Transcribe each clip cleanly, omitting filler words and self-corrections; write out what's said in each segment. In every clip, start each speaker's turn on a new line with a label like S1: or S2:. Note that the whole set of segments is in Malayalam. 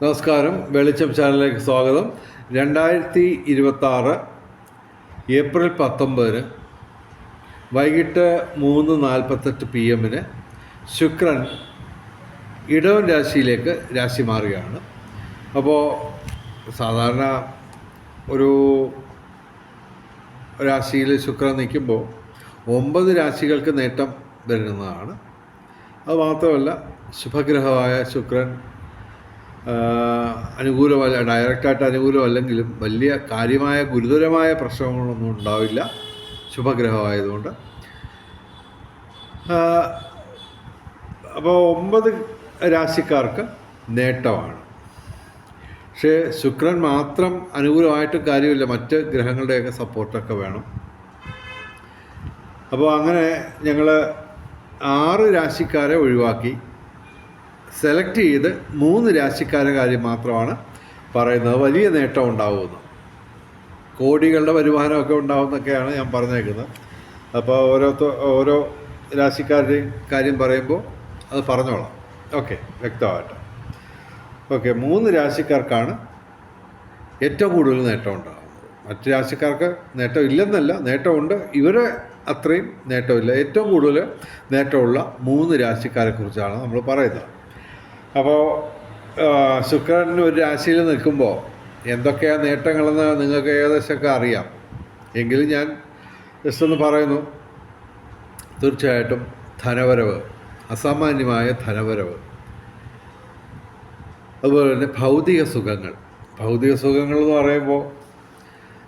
S1: നമസ്കാരം. വെളിച്ചം ചാനലിലേക്ക് സ്വാഗതം. 2026 ഏപ്രിൽ 19 വൈകിട്ട് 3:48 PM ശുക്രൻ ഇടവൻ രാശിയിലേക്ക് രാശി മാറുകയാണ്. അപ്പോൾ സാധാരണ ഒരു രാശിയിൽ ശുക്രൻ നിൽക്കുമ്പോൾ 9 രാശികൾക്ക് നേട്ടം വരുന്നതാണ്. അതുമാത്രമല്ല, ശുഭഗ്രഹമായ ശുക്രൻ അനുകൂലമല്ല, ഡയറക്റ്റായിട്ട് അനുകൂലമല്ലെങ്കിലും വലിയ കാര്യമായ ഗുരുതരമായ പ്രശ്നങ്ങളൊന്നും ഉണ്ടാവില്ല ശുഭഗ്രഹമായതുകൊണ്ട്. അപ്പോൾ 9 രാശിക്കാർക്ക് നേട്ടമാണ്. പക്ഷേ ശുക്രൻ മാത്രം അനുകൂലമായിട്ടും കാര്യമില്ല, മറ്റ് ഗ്രഹങ്ങളുടെയൊക്കെ സപ്പോർട്ടൊക്കെ വേണം. അപ്പോൾ അങ്ങനെ ഞങ്ങൾ 6 രാശിക്കാരെ ഒഴിവാക്കി സെലക്ട് ചെയ്ത് 3 രാശിക്കാരുടെ കാര്യം മാത്രമാണ് പറയുന്നത്. വലിയ നേട്ടം ഉണ്ടാകുമെന്ന്, കോടികളുടെ വരുമാനമൊക്കെ ഉണ്ടാകുമെന്നൊക്കെയാണ് ഞാൻ പറഞ്ഞേക്കുന്നത്. അപ്പോൾ ഓരോ രാശിക്കാരുടെയും കാര്യം പറയുമ്പോൾ അത് പറഞ്ഞോളാം. ഓക്കെ, വ്യക്തമായിട്ട്. ഓക്കെ, 3 രാശിക്കാർക്കാണ് ഏറ്റവും കൂടുതൽ നേട്ടം ഉണ്ടാകുന്നത്. മറ്റ് രാശിക്കാർക്ക് നേട്ടം ഇല്ലെന്നല്ല, നേട്ടമുണ്ട്, ഇവരെ അത്രയും നേട്ടമില്ല. ഏറ്റവും കൂടുതൽ നേട്ടമുള്ള 3 രാശിക്കാരെ കുറിച്ചാണ് നമ്മൾ പറയുന്നത്. അപ്പോൾ ശുക്രൻ ഒരു രാശിയിൽ നിൽക്കുമ്പോൾ എന്തൊക്കെയാണ് നേട്ടങ്ങളെന്ന് നിങ്ങൾക്ക് ഏകദേശമൊക്കെ അറിയാം. എങ്കിലും ഞാൻ ജസ്റ്റ് ഒന്ന് പറയുന്നു. തീർച്ചയായിട്ടും ധനവരവ്, അസാമാന്യമായ ധനവരവ്. അതുപോലെ തന്നെ ഭൗതിക സുഖങ്ങൾ എന്ന് പറയുമ്പോൾ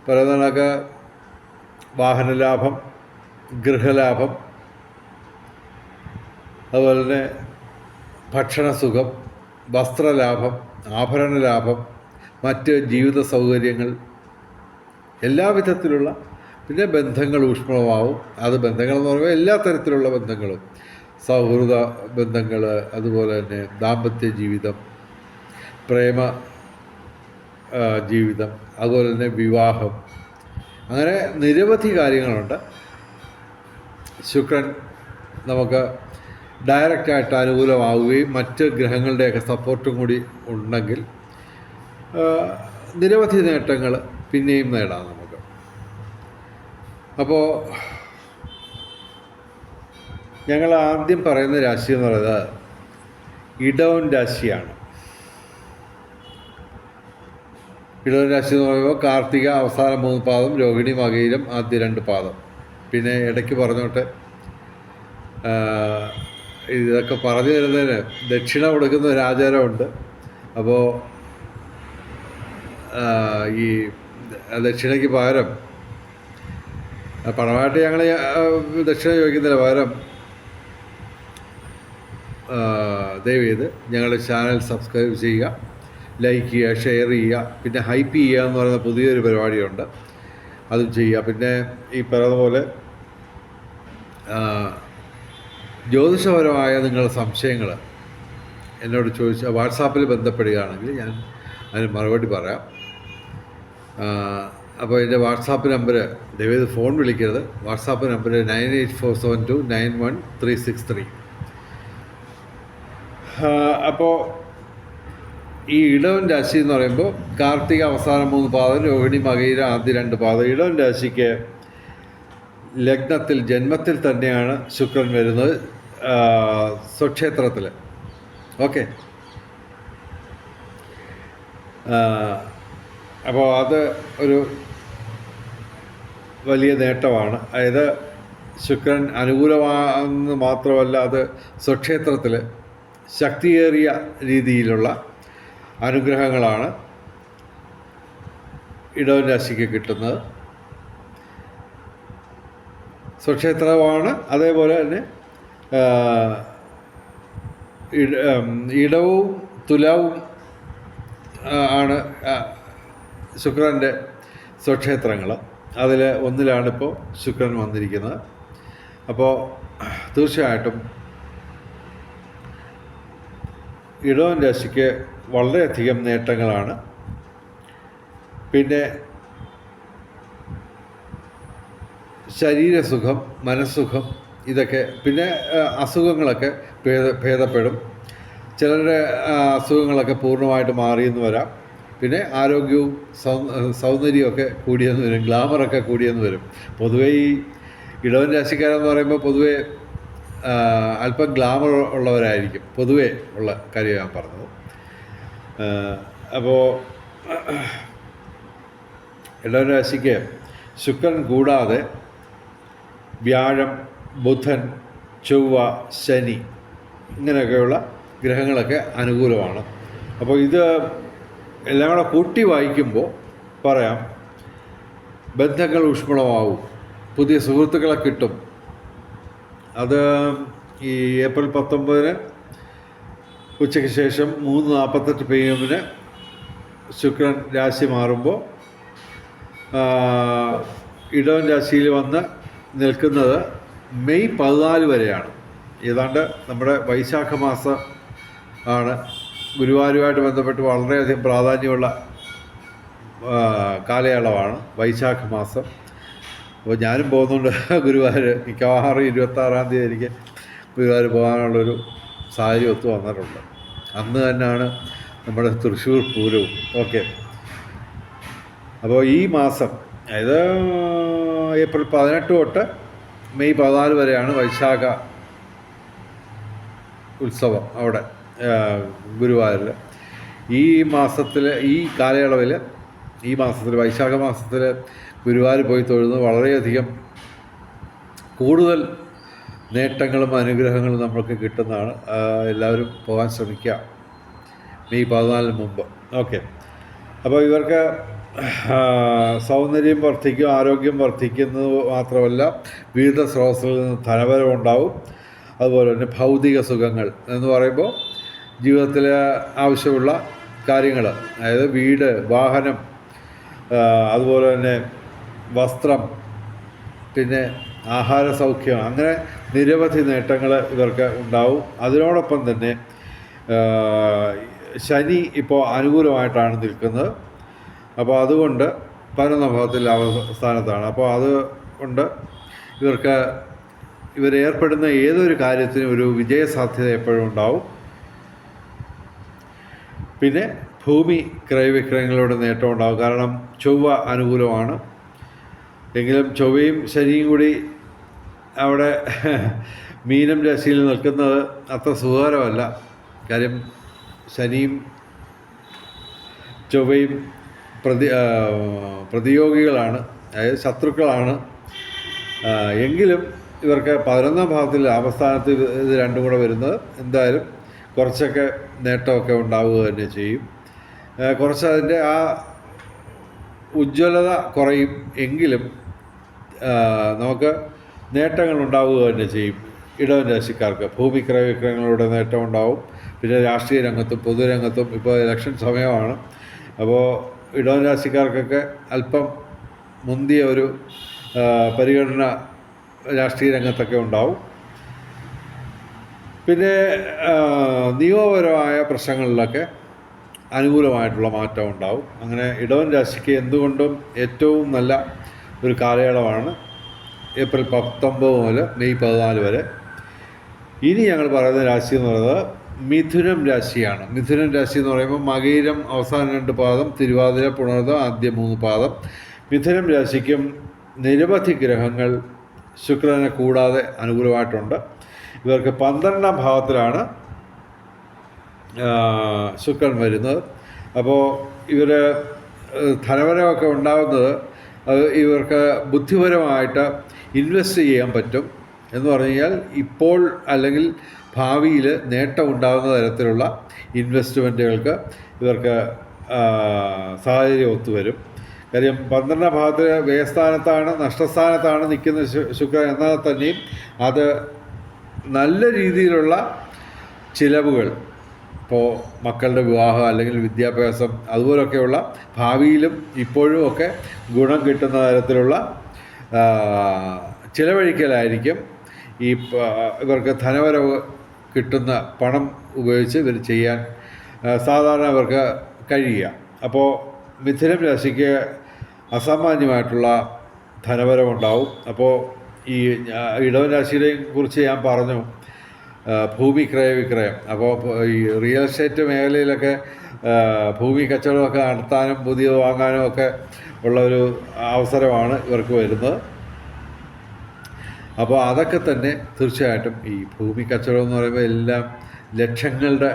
S1: പറയുന്നതൊക്കെ വാഹനലാഭം, ഗൃഹലാഭം, അതുപോലെ തന്നെ ഭക്ഷണസുഖം, വസ്ത്രലാഭം, ആഭരണ ലാഭം, മറ്റ് ജീവിത സൗകര്യങ്ങൾ, എല്ലാവിധത്തിലുള്ള, പിന്നെ ബന്ധങ്ങൾ ഊഷ്മളമാവും. അത് ബന്ധങ്ങളെന്ന് പറയുമ്പോൾ എല്ലാ തരത്തിലുള്ള ബന്ധങ്ങളും, സൗഹൃദ ബന്ധങ്ങൾ, അതുപോലെ തന്നെ ദാമ്പത്യ ജീവിതം, പ്രേമ ജീവിതം, അതുപോലെ തന്നെ വിവാഹം, അങ്ങനെ നിരവധി കാര്യങ്ങളുണ്ട്. ശുക്രൻ നമുക്ക് ഡയറക്റ്റായിട്ട് അനുകൂലമാവുകയും മറ്റ് ഗ്രഹങ്ങളുടെയൊക്കെ സപ്പോർട്ടും കൂടി ഉണ്ടെങ്കിൽ നിരവധി നേട്ടങ്ങൾ പിന്നെയും നേടാം നമുക്ക്. അപ്പോൾ ഞങ്ങൾ ആദ്യം പറയുന്ന രാശി എന്ന് പറയുന്നത് ഇടവൻ രാശിയാണ്. ഇടവൻ രാശി എന്ന് പറയുമ്പോൾ കാർത്തിക അവസാന 3 പാദം, രോഹിണി മകയിരം ആദ്യ 2 പാദം. പിന്നെ ഇടയ്ക്ക് പറഞ്ഞോട്ടെ, ഇതൊക്കെ പറഞ്ഞു തരുന്നതിന് ദക്ഷിണ കൊടുക്കുന്ന ഒരു ആചാരമുണ്ട്. അപ്പോൾ ഈ ദക്ഷിണയ്ക്ക് പകരം പണമായിട്ട് ഞങ്ങൾ ദക്ഷിണ ചോദിക്കുന്നില്ല, പകരം ദയവ് ചെയ്ത് ഞങ്ങളുടെ ചാനൽ സബ്സ്ക്രൈബ് ചെയ്യുക, ലൈക്ക് ചെയ്യുക, ഷെയർ ചെയ്യുക, പിന്നെ ഹൈപ്പ് ചെയ്യുക എന്ന് പറയുന്ന പുതിയൊരു പരിപാടിയുണ്ട്, അതും ചെയ്യുക. പിന്നെ ഈ പറയുന്ന പോലെ ജ്യോതിഷപരമായ നിങ്ങളുടെ സംശയങ്ങൾ എന്നോട് ചോദിച്ചാൽ വാട്സാപ്പിൽ ബന്ധപ്പെടുകയാണെങ്കിൽ ഞാൻ അതിന് മറുപടി പറയാം. അപ്പോൾ എൻ്റെ വാട്സാപ്പ് നമ്പർ, ദയവേത് ഫോൺ വിളിക്കരുത്, വാട്സാപ്പ് നമ്പർ 9847291363. അപ്പോൾ ഈ ഇടവൻ രാശി എന്ന് പറയുമ്പോൾ കാർത്തിക അവസാന 3 പാദം, രോഹിണി മകയിര ആദ്യ 2 പാദം. ഇടവൻ രാശിക്ക് ലഗ്നത്തിൽ, ജന്മത്തിൽ തന്നെയാണ് ശുക്രൻ വരുന്നത്, സ്വക്ഷേത്രത്തിൽ. ഓക്കെ, അപ്പോൾ അത് ഒരു വലിയ നേട്ടമാണ്. അതായത് ശുക്രൻ അനുകൂലമാണെന്ന് മാത്രമല്ല, അത് സ്വക്ഷേത്രത്തിൽ ശക്തിയേറിയ രീതിയിലുള്ള അനുഗ്രഹങ്ങളാണ് ഇടവൻ രാശിക്ക് കിട്ടുന്നത്. സ്വക്ഷേത്രമാണ്. അതേപോലെ തന്നെ ഇടവും തുലാവും ആണ് ശുക്രൻ്റെ സ്വക്ഷേത്രങ്ങൾ. അതിൽ ഒന്നിലാണിപ്പോൾ ശുക്രൻ വന്നിരിക്കുന്നത്. അപ്പോൾ തീർച്ചയായിട്ടും ഇടവൻ രാശിക്ക് വളരെയധികം നേട്ടങ്ങളാണ്. പിന്നെ ശരീരസുഖം, മനസ്സുഖം, ഇതൊക്കെ, പിന്നെ അസുഖങ്ങളൊക്കെ ഭേദപ്പെടും. ചിലരുടെ അസുഖങ്ങളൊക്കെ പൂർണ്ണമായിട്ട് മാറിയെന്ന് വരാം. പിന്നെ ആരോഗ്യവും സൗന്ദര്യമൊക്കെ കൂടിയെന്ന് വരും, ഗ്ലാമറൊക്കെ കൂടിയെന്ന് വരും. പൊതുവേ ഈ ഇടവൻ രാശിക്കാരെന്ന് പറയുമ്പോൾ പൊതുവേ അല്പം ഗ്ലാമർ ഉള്ളവരായിരിക്കും, പൊതുവേ ഉള്ള കാര്യം ഞാൻ പറഞ്ഞത്. അപ്പോൾ ഇടവൻ രാശിക്ക് ശുക്രൻ കൂടാതെ വ്യാഴം, ബുധൻ, ചൊവ്വ, ശനി ഇങ്ങനെയൊക്കെയുള്ള ഗ്രഹങ്ങളൊക്കെ അനുകൂലമാണ്. അപ്പോൾ ഇത് എല്ലാം കൂടെ കൂട്ടി വായിക്കുമ്പോൾ പറയാം, ബന്ധങ്ങൾ ഊഷ്മളമാവും, പുതിയ സുഹൃത്തുക്കളെ കിട്ടും. അത് ഈ ഏപ്രിൽ 19 ഉച്ചയ്ക്ക് ശേഷം 3:48 PM ശുക്രൻ രാശി മാറുമ്പോൾ ഇടവൻ രാശിയിൽ വന്ന് നിൽക്കുന്നത് മെയ് 14 വരെയാണ്. ഏതാണ്ട് നമ്മുടെ വൈശാഖ മാസം ആണ്. ഗുരുവായൂരുമായിട്ട് ബന്ധപ്പെട്ട് വളരെയധികം പ്രാധാന്യമുള്ള കാലയളവാണ് വൈശാഖ മാസം. അപ്പോൾ ഞാനും പോകുന്നുണ്ട് ഗുരുവായൂർ. മിക്കവാറും 26-ാം തീയതി എനിക്ക് ഗുരുവായൂർ പോകാനുള്ളൊരു സാഹചര്യം ഒത്തു വന്നിട്ടുണ്ട്. അന്ന് തന്നെയാണ് നമ്മുടെ തൃശ്ശൂർ പൂരവും. ഓക്കെ, അപ്പോൾ ഈ മാസം, അതായത് ഏപ്രിൽ 18 തൊട്ട് മെയ് 14 വരെയാണ് വൈശാഖ ഉത്സവം അവിടെ ഗുരുവായൂരിൽ. ഈ മാസത്തിൽ, ഈ കാലയളവിൽ, ഈ മാസത്തിൽ, വൈശാഖ മാസത്തിൽ ഗുരുവായൂർ പോയി തൊഴുന്നത് വളരെയധികം കൂടുതൽ നേട്ടങ്ങളും അനുഗ്രഹങ്ങളും നമ്മൾക്ക് കിട്ടുന്നതാണ്. എല്ലാവരും പോകാൻ ശ്രമിക്കുക മെയ് 14 മുമ്പ്. ഓക്കെ, അപ്പോൾ ഇവർക്ക് സൗന്ദര്യം വർദ്ധിക്കും, ആരോഗ്യം വർദ്ധിക്കുന്നത് മാത്രമല്ല വിവിധ സ്രോതസ്സിൽ നിന്ന് ധനവരവ് ഉണ്ടാവും. അതുപോലെ തന്നെ ഭൗതിക സുഖങ്ങൾ എന്ന് പറയുമ്പോൾ ജീവിതത്തിൽ ആവശ്യമുള്ള കാര്യങ്ങൾ, അതായത് വീട്, വാഹനം, അതുപോലെ തന്നെ വസ്ത്രം, പിന്നെ ആഹാര സൗഖ്യം, അങ്ങനെ നിരവധി നേട്ടങ്ങൾ ഇവർക്ക് ഉണ്ടാവും. അതിനോടൊപ്പം തന്നെ ശനി ഇപ്പോൾ അനുകൂലമായിട്ടാണ് നിൽക്കുന്നത്. അപ്പോൾ അതുകൊണ്ട് 11-ാം ഭാവത്തിൽ അവസ്ഥാനത്താണ്. അപ്പോൾ അതുകൊണ്ട് ഇവരേർപ്പെടുന്ന ഏതൊരു കാര്യത്തിനും ഒരു വിജയസാധ്യത എപ്പോഴും ഉണ്ടാവും. പിന്നെ ഭൂമി ക്രയവിക്രയങ്ങളുടെ നേട്ടം ഉണ്ടാകും. കാരണം ചൊവ്വ അനുകൂലമാണ്. എങ്കിലും ചൊവ്വയും ശനിയും കൂടി അവിടെ മീനം രാശിയിൽ നിൽക്കുന്നത് അത്ര സുഖകരമല്ല. കാര്യം ശനിയും ചൊവ്വയും പ്രതിയോഗികളാണ്, അതായത് ശത്രുക്കളാണ്. എങ്കിലും ഇവർക്ക് 11-ാം ഭാവത്തിൽ ലാഭസ്ഥാനത്ത് ഇത് രണ്ടും കൂടെ വരുന്നത് എന്തായാലും കുറച്ചൊക്കെ നേട്ടമൊക്കെ ഉണ്ടാവുക തന്നെ ചെയ്യും. കുറച്ച് അതിൻ്റെ ആ ഉജ്ജ്വലത കുറയും, എങ്കിലും നമുക്ക് നേട്ടങ്ങൾ ഉണ്ടാവുക തന്നെ ചെയ്യും. ഇടവൻ രാശിക്കാർക്ക് ഭൂമി ക്രയവിക്രയങ്ങളുടെ നേട്ടം ഉണ്ടാവും. പിന്നെ രാഷ്ട്രീയ രംഗത്തും പൊതുരംഗത്തും ഇപ്പോൾ ഇലക്ഷൻ സമയമാണ്. അപ്പോൾ ഇടവൻ രാശിക്കാർക്കൊക്കെ അല്പം മുന്തിയ ഒരു പരിഗണന രാഷ്ട്രീയ രംഗത്തൊക്കെ ഉണ്ടാവും. പിന്നെ നിയമപരമായ പ്രശ്നങ്ങളിലൊക്കെ അനുകൂലമായിട്ടുള്ള മാറ്റം ഉണ്ടാവും. അങ്ങനെ ഇടവൻ രാശിക്ക് എന്തുകൊണ്ടും ഏറ്റവും നല്ല ഒരു കാലയളവാണ് ഏപ്രിൽ 19 മുതൽ മെയ് 14 വരെ. ഇനി ഞങ്ങൾ പറയുന്ന രാശി എന്ന് പറയുന്നത് മിഥുനം രാശിയാണ്. മിഥുനം രാശി എന്ന് പറയുമ്പോൾ മകയിരം അവസാന 2 പാദം, തിരുവാതിര, പുണർദം ആദ്യ 3 പാദം. മിഥുനം രാശിക്കും നിരവധി ഗ്രഹങ്ങൾ ശുക്രനെ കൂടാതെ അനുകൂലമായിട്ടുണ്ട്. ഇവർക്ക് 12-ാം ഭാവത്തിലാണ് ശുക്രൻ വരുന്നത്. അപ്പോൾ ഇവർ ധനപരമൊക്കെ ഉണ്ടാകുന്നത് ഇവർക്ക് ബുദ്ധിപരമായിട്ട് ഇൻവെസ്റ്റ് ചെയ്യാൻ പറ്റും. എന്ന് പറഞ്ഞു കഴിഞ്ഞാൽ ഇപ്പോൾ അല്ലെങ്കിൽ ഭാവിയിൽ നേട്ടം ഉണ്ടാകുന്ന തരത്തിലുള്ള ഇൻവെസ്റ്റ്മെൻറ്റുകൾക്ക് ഇവർക്ക് സാഹചര്യം ഒത്തുവരും. കാര്യം 12-ാം ഭാവത്തിൽ വ്യയസ്ഥാനത്താണ്, നഷ്ടസ്ഥാനത്താണ് നിൽക്കുന്ന ശുക്രൻ. എന്നാൽ തന്നെയും അത് നല്ല രീതിയിലുള്ള ചിലവുകൾ, ഇപ്പോൾ മക്കളുടെ വിവാഹം അല്ലെങ്കിൽ വിദ്യാഭ്യാസം, അതുപോലൊക്കെയുള്ള ഭാവിയിലും ഇപ്പോഴും ഒക്കെ ഗുണം കിട്ടുന്ന തരത്തിലുള്ള ചിലവഴിക്കലായിരിക്കും ഈ ഇവർക്ക് ധനവരവ് കിട്ടുന്ന പണം ഉപയോഗിച്ച് ഇവർ ചെയ്യാൻ സാധാരണ ഇവർക്ക് കഴിയുക. അപ്പോൾ മിഥുനം രാശിക്ക് അസാമാന്യമായിട്ടുള്ള ധനവരവുണ്ടാവും. അപ്പോൾ ഈ ഇടവൻ രാശിയെ കുറിച്ച് ഞാൻ പറഞ്ഞു, ഭൂമി ക്രയവിക്രയം. അപ്പോൾ ഈ റിയൽ എസ്റ്റേറ്റ് മേഖലയിലൊക്കെ ഭൂമി കച്ചവടമൊക്കെ നടത്താനും പുതിയത് വാങ്ങാനും ഒക്കെ ഉള്ള ഒരു അവസരമാണ് ഇവർക്ക് വരുന്നത്. അപ്പോൾ അതൊക്കെ തന്നെ തീർച്ചയായിട്ടും ഈ ഭൂമി കച്ചവടം എന്ന് പറയുമ്പോൾ എല്ലാം ലക്ഷങ്ങളുടെ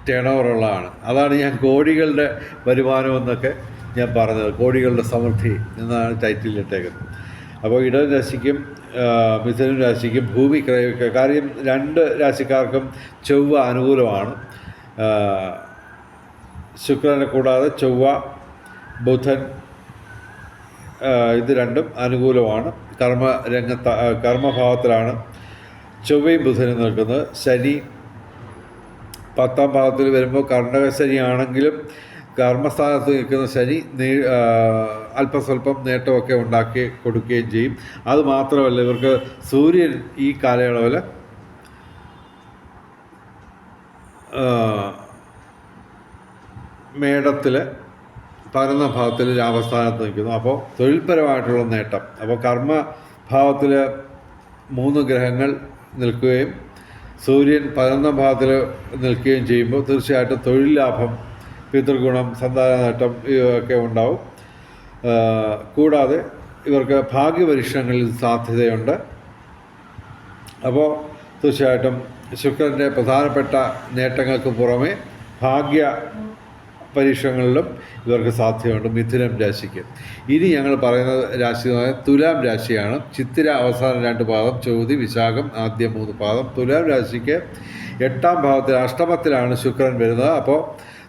S1: ടേൺ ഓവറുള്ളതാണ്. അതാണ് ഞാൻ കോടികളുടെ വരുമാനമെന്നൊക്കെ ഞാൻ പറഞ്ഞത്. കോടികളുടെ സമൃദ്ധി എന്നാണ് ടൈറ്റിലിട്ടേക്കുന്നത്. അപ്പോൾ ഇടവൻ രാശിക്കും മിഥുന രാശിക്കും ഭൂമി ക്രയവിക്രയം. കാര്യം 2 രാശിക്കാർക്കും ചൊവ്വ അനുകൂലമാണ്. ശുക്രനെ കൂടാതെ ചൊവ്വ, ബുധൻ ഇത് രണ്ടും അനുകൂലമാണ്. കർമ്മഭാവത്തിലാണ് ചൊവ്വയും ബുധനും നിൽക്കുന്നത്. ശനി 10ാം ഭാവത്തിൽ വരുമ്പോൾ കർണക ശനിയാണെങ്കിലും കർമ്മസ്ഥാനത്ത് നിൽക്കുന്ന ശനി അല്പസ്വല്പം നേട്ടമൊക്കെ ഉണ്ടാക്കി കൊടുക്കുകയും ചെയ്യും. അതുമാത്രമല്ല, ഇവർക്ക് സൂര്യൻ ഈ കാലയളവിൽ മേടത്തിൽ 11ാം ഭാവത്തിൽ ലാഭസ്ഥാനത്ത് നിൽക്കുന്നു. അപ്പോൾ തൊഴിൽപരമായിട്ടുള്ള നേട്ടം. അപ്പോൾ കർമ്മഭാവത്തിൽ 3 ഗ്രഹങ്ങൾ നിൽക്കുകയും സൂര്യൻ 11ാം ഭാവത്തിൽ നിൽക്കുകയും ചെയ്യുമ്പോൾ തീർച്ചയായിട്ടും തൊഴിൽ ലാഭം, പിതൃഗുണം, സന്താന നേട്ടം ഇവയൊക്കെ ഉണ്ടാവും. കൂടാതെ ഇവർക്ക് ഭാഗ്യപരീക്ഷണങ്ങളിൽ സാധ്യതയുണ്ട്. അപ്പോൾ തീർച്ചയായിട്ടും ശുക്രൻ്റെ പ്രധാനപ്പെട്ട നേട്ടങ്ങൾക്ക് പുറമെ ഭാഗ്യ പരീക്ഷണങ്ങളിലും ഇവർക്ക് സാധ്യതയുണ്ട് മിഥുനം രാശിക്ക്. ഇനി ഞങ്ങൾ പറയുന്ന രാശി തുലാം രാശിയാണ്. ചിത്തിര അവസാന 2 പാദം, ചോതി, വിശാഖം ആദ്യ 3 പാദം. തുലാം രാശിക്ക് 8ാം ഭാവത്തിൽ അഷ്ടമത്തിലാണ് ശുക്രൻ വരുന്നത്. അപ്പോൾ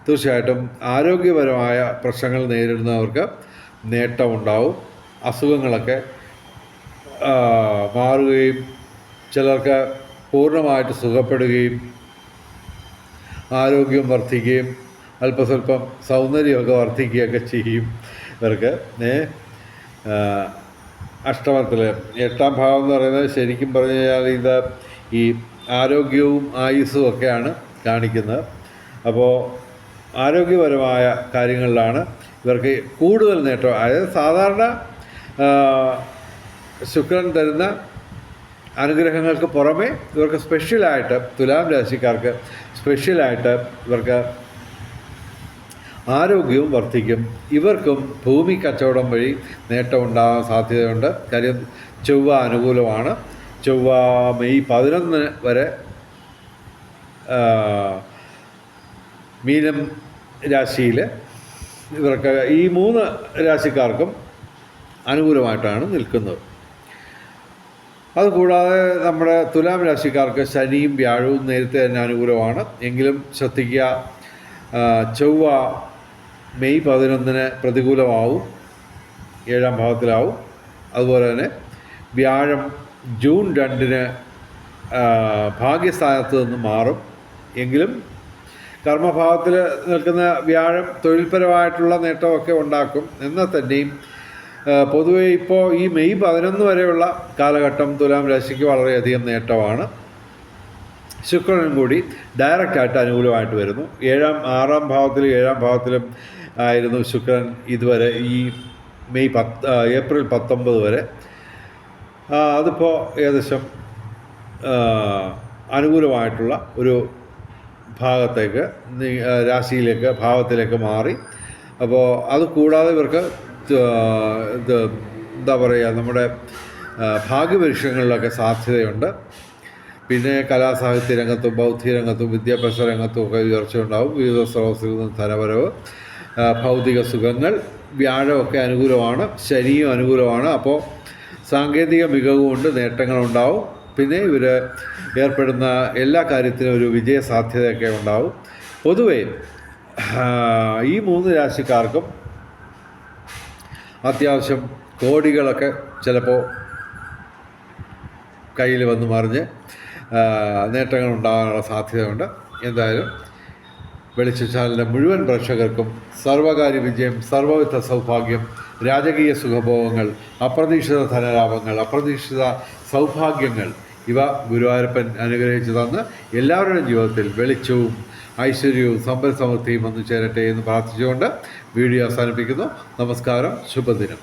S1: തീർച്ചയായിട്ടും ആരോഗ്യപരമായ പ്രശ്നങ്ങൾ നേരിടുന്നവർക്ക് നേട്ടമുണ്ടാവും. അസുഖങ്ങളൊക്കെ മാറുകയും ചിലർക്ക് പൂർണ്ണമായിട്ട് സുഖപ്പെടുകയും ആരോഗ്യം വർദ്ധിക്കുകയും അല്പസ്വല്പം സൗന്ദര്യമൊക്കെ വർദ്ധിക്കുകയൊക്കെ ചെയ്യും ഇവർക്ക്. അഷ്ടമത്തിൽ 8ാം ഭാവം എന്ന് പറയുന്നത് ശരിക്കും പറഞ്ഞു കഴിഞ്ഞാൽ ഇത് ഈ ആരോഗ്യവും ആയുസ്സും ഒക്കെയാണ് കാണിക്കുന്നത്. അപ്പോൾ ആരോഗ്യപരമായ കാര്യങ്ങളിലാണ് ഇവർക്ക് കൂടുതൽ നേട്ടം. അതായത് സാധാരണ ശുക്രൻ തരുന്ന അനുഗ്രഹങ്ങൾക്ക് പുറമെ ഇവർക്ക് സ്പെഷ്യലായിട്ട് തുലാം രാശിക്കാർക്ക് സ്പെഷ്യലായിട്ട് ഇവർക്ക് ആരോഗ്യവും വർദ്ധിക്കും. ഇവർക്കും ഭൂമി കച്ചവടം വഴി നേട്ടം ഉണ്ടാകാൻ സാധ്യതയുണ്ട്. കാര്യം ചൊവ്വ അനുകൂലമാണ്. ചൊവ്വ മെയ് 11 വരെ മീനം രാശിയിൽ ഇവർക്ക് ഈ 3 രാശിക്കാർക്കും അനുകൂലമായിട്ടാണ് നിൽക്കുന്നത്. അതുകൂടാതെ നമ്മുടെ തുലാം രാശിക്കാർക്ക് ശനിയും വ്യാഴവും നേരത്തെ തന്നെ അനുകൂലമാണ്. എങ്കിലും ശ്രദ്ധിക്കുക, ചൊവ്വ മെയ് 11 പ്രതികൂലമാവും, 7ാം ഭാവത്തിലാവും. അതുപോലെ തന്നെ വ്യാഴം ജൂൺ 2 ഭാഗ്യസ്ഥാനത്ത് നിന്ന് മാറും. എങ്കിലും കർമ്മഭാവത്തിൽ നിൽക്കുന്ന വ്യാഴം തൊഴിൽപരമായിട്ടുള്ള നേട്ടമൊക്കെ ഉണ്ടാക്കും. എന്നാൽ തന്നെയും പൊതുവെ ഇപ്പോൾ ഈ മെയ് 11 വരെയുള്ള കാലഘട്ടം തുലാം രാശിക്ക് വളരെയധികം നേട്ടമാണ്. ശുക്രനും കൂടി ഡയറക്റ്റായിട്ട് അനുകൂലമായിട്ട് വരുന്നു. 6ാം ഭാവത്തിലും 7ാം ഭാവത്തിലും ആയിരുന്നു ശുക്രൻ ഇതുവരെ, ഈ ഏപ്രിൽ 19 വരെ. അതിപ്പോൾ ഏകദേശം അനുകൂലമായിട്ടുള്ള ഒരു ഭാഗത്തേക്ക് രാശിയിലേക്ക് ഭാവത്തിലേക്ക് മാറി. അപ്പോൾ അത് കൂടാതെ ഇവർക്ക് എന്താ പറയുക, നമ്മുടെ ഭാഗ്യപരീക്ഷകളിലൊക്കെ സാധ്യതയുണ്ട്. പിന്നെ കലാസാഹിത്യ രംഗത്തും ബൗദ്ധിക രംഗത്തും വിദ്യാഭ്യാസ രംഗത്തും ഒക്കെ ഉയർച്ചയുണ്ടാവും. വിവിധ സ്രോതസ്സിൽ നിന്ന് ധനവരവ്, ഭൗതിക സുഖങ്ങൾ. വ്യാഴമൊക്കെ അനുകൂലമാണ്, ശനിയും അനുകൂലമാണ്. അപ്പോൾ സാങ്കേതിക മികവ് കൊണ്ട് നേട്ടങ്ങളുണ്ടാവും. പിന്നെ ഇവർ ഏർപ്പെടുന്ന എല്ലാ കാര്യത്തിനും ഒരു വിജയസാധ്യതയൊക്കെ ഉണ്ടാവും. പൊതുവേ ഈ 3 രാശിക്കാർക്കും അത്യാവശ്യം കോടികളൊക്കെ ചിലപ്പോൾ കയ്യിൽ വന്ന് മറിഞ്ഞ് നേട്ടങ്ങൾ ഉണ്ടാകാനുള്ള സാധ്യതയുണ്ട്. എന്തായാലും വെളിച്ചച്ചാനലിൻ്റെ മുഴുവൻ പ്രേക്ഷകർക്കും സർവകാര്യ വിജയം, സർവവിധ സൗഭാഗ്യം, രാജകീയ സുഖഭോഗങ്ങൾ, അപ്രതീക്ഷിത ധനലാഭങ്ങൾ, അപ്രതീക്ഷിത സൗഭാഗ്യങ്ങൾ ഇവ ഗുരുവായൂരപ്പൻ അനുഗ്രഹിച്ചു തന്ന് എല്ലാവരുടെയും ജീവിതത്തിൽ വെളിച്ചവും ഐശ്വര്യവും സമ്പൽ സമൃദ്ധിയും വന്നു ചേരട്ടെ എന്ന് പ്രാർത്ഥിച്ചുകൊണ്ട് വീഡിയോ അവസാനിപ്പിക്കുന്നു. നമസ്കാരം, ശുഭദിനം.